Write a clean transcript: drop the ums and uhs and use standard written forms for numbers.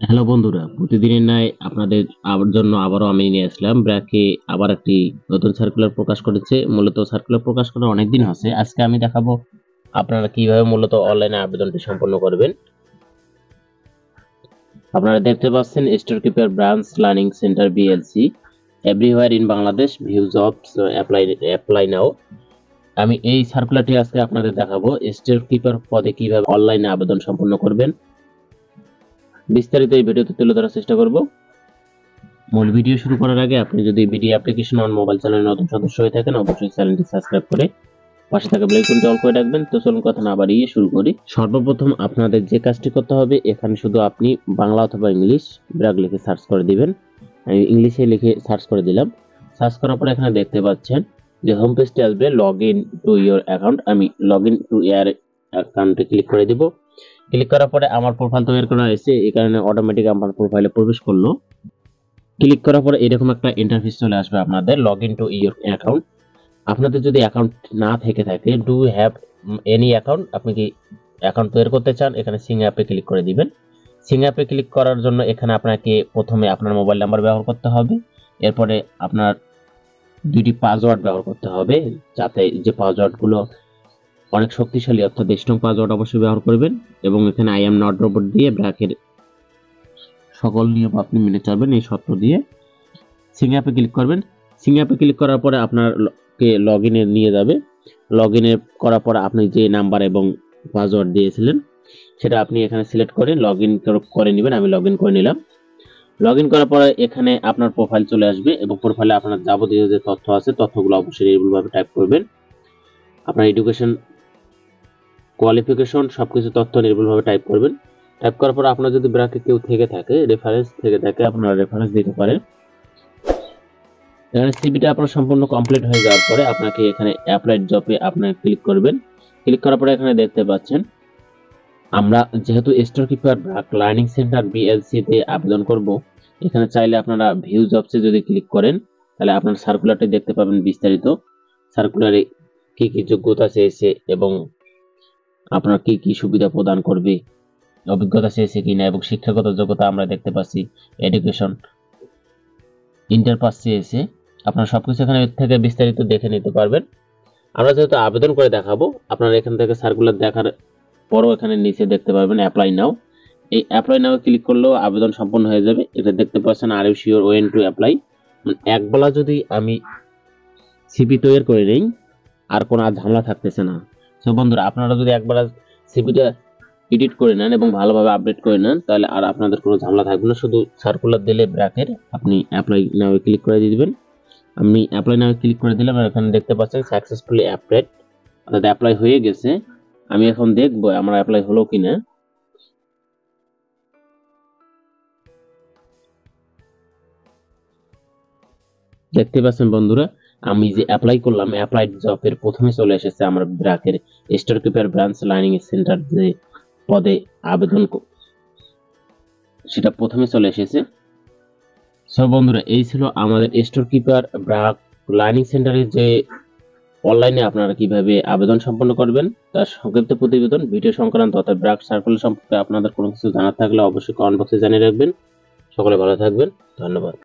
Hello বন্ধুরা, প্রতিদিনের ন্যায় আপনাদের জন্য আবারও আমি নিয়ে আসলাম ব্র্যাকে আবার একটি নতুন সার্কুলার প্রকাশ করেছে। মূলত সার্কুলার প্রকাশ করার অনেকদিন হচ্ছে। আজকে আমি দেখাবো আপনারা কিভাবে মূলত অনলাইনে আবেদনটি সম্পন্ন করবেন। আপনারা দেখতে পাচ্ছেন store keeper branch learning centre BLC everywhere in Bangladesh view jobs apply নাও। আমি এই সার্কুলারটি আজকে আপনাদের দেখাবো স্টোর কিপার পদে কিভাবে অনলাইনে আবেদন সম্পন্ন করবেন। বিস্তারিত এই ভিডিওতে তুলে ধরার চেষ্টা করব। মূল ভিডিও শুরু করার আগে আপনি যদি ভিডিও অ্যাপ্লিকেশন অন মোবাইল চ্যানেলের নতুন সদস্য হয়ে থাকেন অবশ্যই চ্যানেলটি সাবস্ক্রাইব করে পাশে থাকা বেল আইকনটি অল করে রাখবেন। তো চলুন কথা না বাড়িয়ে শুরু করি। সর্বপ্রথম আপনাদের যে কাজটি করতে হবে, এখানে শুধু আপনি বাংলা অথবা ইংলিশ ব্র্যাক লিখে সার্চ করে দিবেন। আমি ইংলিশে লিখে সার্চ করে দিলাম। সার্চ করার পর এখানে দেখতে পাচ্ছেন যে হোম পেজটি আসবে log in to your account. আমি লগ ইন টু ইয়ার অ্যাকাউন্টে ক্লিক করে দিব। ক্লিক করার পরে আমার প্রোফাইল তৈরি করা হয়েছে, এই কারণে অটোমেটিক আমার প্রোফাইলে প্রবেশ করলো। ক্লিক করার পরে এরকম একটা ইন্টারফেস চলে আসবে আপনাদের log in to your account. আপনাদের যদি অ্যাকাউন্ট না থেকে থাকে, ডু হ্যাভ এনি অ্যাকাউন্ট, আপনি কি অ্যাকাউন্ট তৈরি করতে চান, এখানে সিং অ্যাপে ক্লিক করে দিবেন। সিং অ্যাপে ক্লিক করার জন্য এখানে আপনাকে প্রথমে আপনার মোবাইল নাম্বার ব্যবহার করতে হবে। এরপরে আপনার দুইটি পাসওয়ার্ড ব্যবহার করতে হবে, যাতে যে পাসওয়ার্ডগুলো অনেক শক্তিশালী অর্থাৎ স্ট্রং পাসওয়ার্ড অবশ্যই ব্যবহার করবেন। এবং এখানে আই এম নট রোবট দিয়ে ব্র্যাকের সকল নিয়ম আপনি মেনে চলবেন এই শর্ত দিয়ে সিং অ্যাপে ক্লিক করবেন। সিং অ্যাপে ক্লিক করার পরে আপনারকে লগ ইনে নিয়ে যাবে। লগ ইনে করার পরে আপনি যে নাম্বার এবং পাসওয়ার্ড দিয়েছিলেন সেটা আপনি এখানে সিলেক্ট করে লগ ইন করে নেবেন। আমি লগ ইন করে নিলাম। লগ ইন করার পরে এখানে আপনার প্রোফাইল চলে আসবে এবং প্রোফাইলে আপনার যাবতীয় যে তথ্য আছে তথ্যগুলো অবশ্যই নির্ভুলভাবে টাইপ করবেন। আপনার এডুকেশন, কোয়ালিফিকেশন সবকিছু তথ্য নির্ভুলভাবে টাইপ করবেন। টাইপ করার পর আপনার যদি ব্র্যাকে কেউ থেকে থাকে, রেফারেন্স থেকে থাকে, আপনারা রেফারেন্স দিতে পারেন। এখানে সিভিটা আপনার সম্পূর্ণ কমপ্লিট হয়ে যাওয়ার পরে আপনাকে এখানে অ্যাপ্লাইড জবে আপনাকে ক্লিক করবেন। ক্লিক করার পরে এখানে দেখতে পাচ্ছেন আমরা যেহেতু store keeper BRAC learning centre BLC তে আবেদন করব, এখানে চাইলে আপনারা ভিউ জবসে যদি ক্লিক করেন তাহলে আপনার সার্কুলারটি দেখতে পাবেন বিস্তারিত। সার্কুলারে কি কি যোগ্যতা চেয়েছে এবং আপনার কি কি সুবিধা প্রদান করবে, অভিজ্ঞতা চেয়েছে কিনা এবং শিক্ষাগত যোগ্যতা আমরা দেখতে পাচ্ছি এডুকেশন, ইন্টার পাস চেয়েছে। আপনারা সবকিছু এখানে থেকে বিস্তারিত দেখে নিতে পারবেন। আমরা যেহেতু আবেদন করে দেখাবো, আপনারা এখান থেকে সার্কুলার দেখার পরও এখানে নিচে দেখতে পারবেন অ্যাপ্লাই নাও। এই অ্যাপ্লাই নাও ক্লিক করলেও আবেদন সম্পন্ন হয়ে যাবে। এটা দেখতে পাচ্ছেন are you sure when to apply. একবেলা যদি আমি সিপি তৈরি করে নেই আর কোনো ঝামেলা থাকতেছে না। তো বন্ধুরা, আপনারা যদি একবার সিপিটা এডিট করে নেন এবং ভালোভাবে আপডেট করে নেন তাহলে আর আপনাদের কোনো ঝামেলা থাকবে না। শুধু সার্কুলার দিলে ব্র্যাকের আপনি অ্যাপ্লাই নাও ক্লিক করে দিয়ে দিবেন। আমি অ্যাপ্লাই নাও ক্লিক করে দিলাম আর এখানে দেখতে পাচ্ছেন সাকসেসফুলি অ্যাপ্লাইড, অর্থাৎ অ্যাপ্লাই হয়ে গেছে। আমি এখন দেখবো আমার অ্যাপ্লাই হলো কিনা। দেখতে পাচ্ছেন বন্ধুরা, আমি যে অ্যাপ্লাই করলাম অ্যাপ্লাইড জবের প্রথমে চলে এসেছে আমার ব্র্যাকের store keeper branch learning centre যে পদে আবেদন সেটা প্রথমে চলে এসেছে। সো বন্ধুরা, এই ছিল আমাদের স্টোর কিপার ব্র্যাক লার্নিং সেন্টারের যে অনলাইনে আপনারা কিভাবে আবেদন সম্পন্ন করবেন তার সংক্ষিপ্ত প্রতিবেদন। ভিডিও সংক্রান্ত অর্থাৎ ব্র্যাক সার্কুলার সম্পর্কে আপনাদের কোনো কিছু জানার থাকলে অবশ্যই কমেন্ট বক্সে জানিয়ে রাখবেন। সকলে ভালো থাকবেন, ধন্যবাদ।